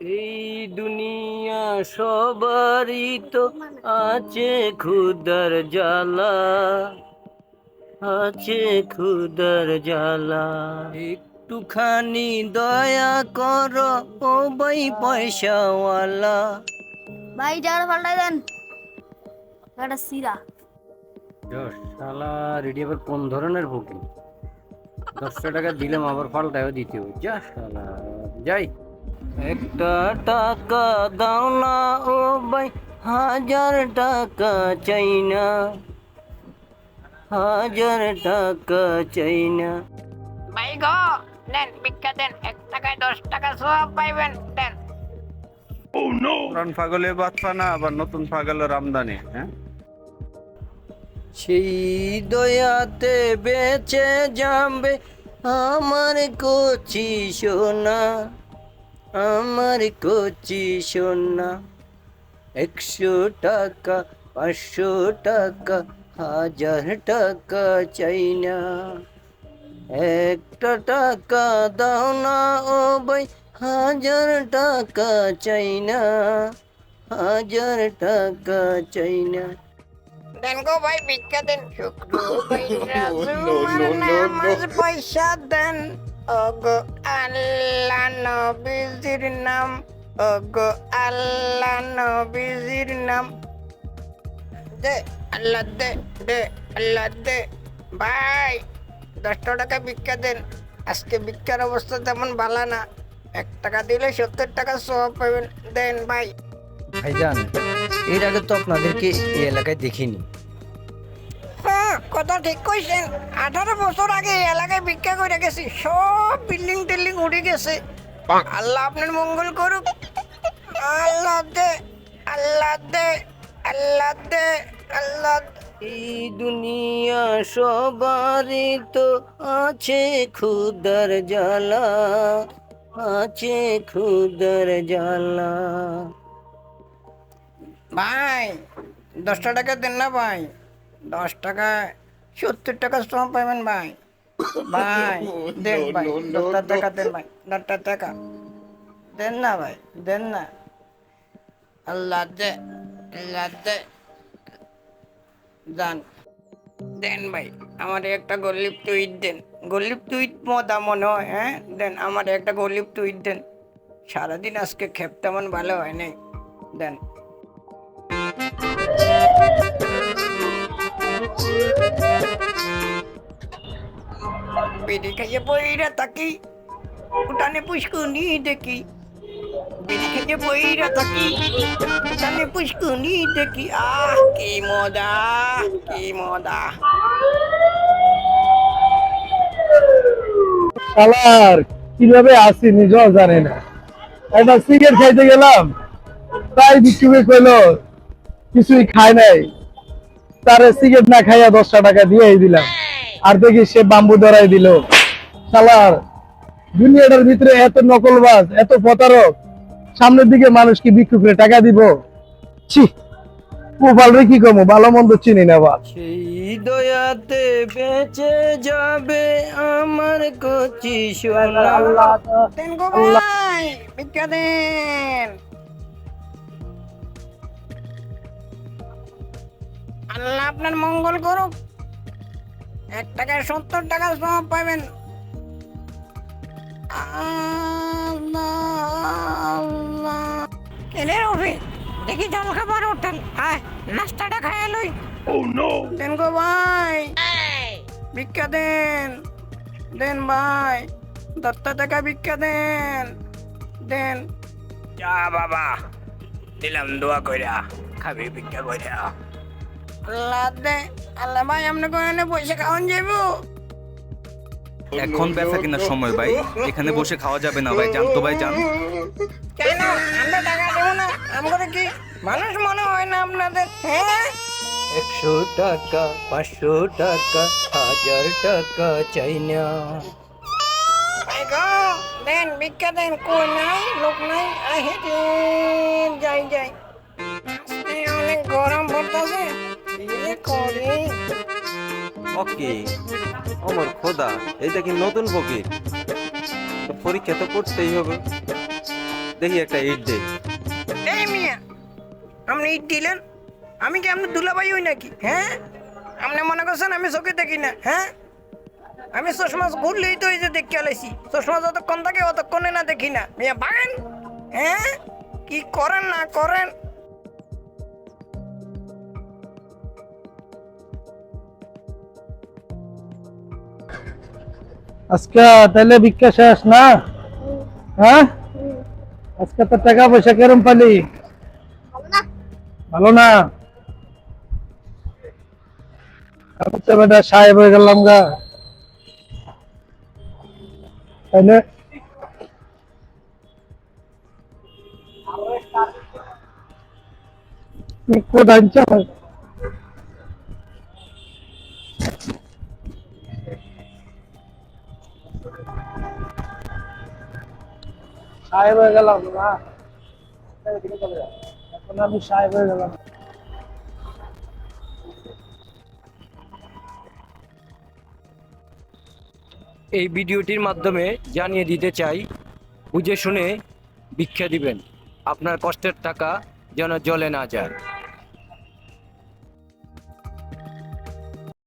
এই দুনিয়া সবারই তো আছে ক্ষুধার জ্বালা, আছে ক্ষুধার জ্বালা। একটুখানি দয়া করো ও ভাই পয়সাওয়ালা। ভাই জায়গাটা পাল্টাই দেন, একটা সিরা। শালা রেডি আবার কোন ধরনের বুকিং? 10টা টাকা দিলাম আবার পাল্টায়ও দিতে হবে, যা শালা। যাই, একটা টাকা দাও না ও ভাই, 1000 টাকা চাই না, 1000 টাকা চাই না। ভাই গো, দেন ভিক্ষা দেন, 1 টাকায় 10 টাকা সওয়াব পাইবেন, দেন। পুরান পাগলের বাচ্চা না আবার নতুন পাগলের আমদানি, হ্যাঁ? সেই দয়াতে বেঁচে যাবে আমার কচি সোনা, আমার কচি সোনা। 100 টাকা, 500 টাকা, 1000 টাকা চাই না। একটা টাকা দাও না ও ভাই, 1000 টাকা চাই না, 1000 টাকা চাই না। দেন গো ভাই ভিক্ষা দেন, শুক্র পয়সা জুমার নামাজ পয়সা দেন। ওগো আল্লাহ নবীজির নাম, ওগো আল্লাহ নবীজির নাম। দে আল্লাহ দে, দে আল্লাহ দে। ভাই 10 টাকা ভিক্ষা দেন, আজকে ভিক্ষার অবস্থা তেমন ভালো না। 1 টাকা দিলে 70 টাকা সওয়াব পাবেন, দেন ভাই। ভাইজান, এর আগে তো আপনাদেরকে এই এলাকায় দেখিনি। হ্যাঁ, কথা ঠিক কইছেন। 18 বছর আগে এই এলাকায় ভিক্ষা করে গেছি, সব বিল্ডিং টিল্ডিং উঠে গেছে। আল্লাহ আপনার মঙ্গল করুক। আল্লাহ দে, আল্লাহ দে, আল্লাহ দে, আল্লাহ দে। এই দুনিয়া সবারই তো আছে ক্ষুধার জ্বালা, আছে ক্ষুধার জ্বালা। ভাই 10 টাকা দেন না ভাই, 10 টাকা 70 টাকা সব পাবেন ভাই। ভাই দেন ভাই, 10 টাকা দেন ভাই, 10 টাকা দেন না ভাই, দেন না। আল্লাহ দে, আল্লাহ দে, যান দেন ভাই। আমার একটা গরিব টুইট দেন, গরিব টুইট মদা মনে হয়, হ্যাঁ দেন আমার একটা গরিব টুইট দেন। সারাদিন আজকে খেপ তেমন ভালো হয় নাই, দেন। বিড়ি খাইয়ে বইরা থাকি, উঠানে পুষ্কুনি দেখি। বিড়ি খাইয়ে বইরা থাকি, উঠানে পুষ্কুনি দেখি। আহ কি মজা, কি মজা। শালার কিভাবে আসি নিজেও জানে না। একটা সিগারেট খাইতে গেলাম, তাই বিক্ষুবে কইলো কিছুই খায় নাই, তারে সিগারেট না খাইয়া 10টা টাকা দিয়েই দিলাম। আর দেখি সে বাম্বু ধরাই দিল। শালার দুনিয়াটার ভিতরে এত নকলবাজ, এত প্রতারক, সামনের দিকে মানুষ কি ভিক্ষুকে টাকা দিব? ছি, গোপালরে কি কমো, ভালো মন্দ চিনি না বা। সেই দয়াতে বেঁচে যাবে আমার কচি সোনা। দেন গো ভাই, ভিক্ষা দেন। আল্লাহ আপনার মঙ্গল করুক। 1 টাকায় 70 টাকা সব পাবেন। আল্লাহ, আল্লাহ। কেনে রবি, দেখি জল খাবার হোটেল, আয় নাস্তাটা খায় লই। দেন গো ভাই, ভিক্ষা দেন, দেন ভাই, 10 টাকা ভিক্ষা দেন, দেন। যা বাবা, দিলাম দোয়া কইরা, খাবি ভিক্ষা কইরা। আল্লাহ দে, আল্লাহ ভাই আপনি কোনে পয়সা খাওয়ান যাইবো? এখন বেচা কেনার সময় ভাই, এখানে বসে খাওয়া যাবে না ভাই, জান তো ভাই, জান। কেন আমরা টাকা দেবো না? আমরা কি মানুষ মনে হয় না আপনাদের? হ্যাঁ 100 টাকা, 500 টাকা, 1000 টাকা চাই না। ভাই গো, দেন ভিক্ষা দেন। কই নাই, লোক নাই, আহে দিন যাই যাই। আজকে অনেক গরম পড়তেছে, কি করি? ওকে, আমার খোদা, এইটা কি নতুন ফকির? তো পরীক্ষা তো করতেই হবে। দেখি একটা ইট দে। এই মিয়া, আপনি ইট দিলেন? আমি কি আপনি দুলাভাই হই নাকি? হ্যাঁ, আপনি মনে করছেন আমি চোখে দেখি না? হ্যাঁ, আমি চশমা ঘুরলেই তো এই যে দেখে আলাইছি। চশমা যতক্ষণ থাকে অতক্ষণে না দেখি না। মিয়া ভাগেন। হ্যাঁ, কি করেন না করেন। আজকে তাহলে ভিক্ষা শেষ না? হ্যাঁ, আজকে তো টাকা পয়সা কেরম পালি? ভালো না? আমি তো বেটা সাহেব হয়ে গেলাম গা। তাইলে কোথায় চল? সাহেব হয়ে গেলাম না, এখন আমি সাহেব হয়ে গেলাম। এই ভিডিওটির মাধ্যমে জানিয়ে দিতে চাই, বুঝে শুনে ভিক্ষা দিবেন, আপনার কষ্টের টাকা যেন জলে না যায়।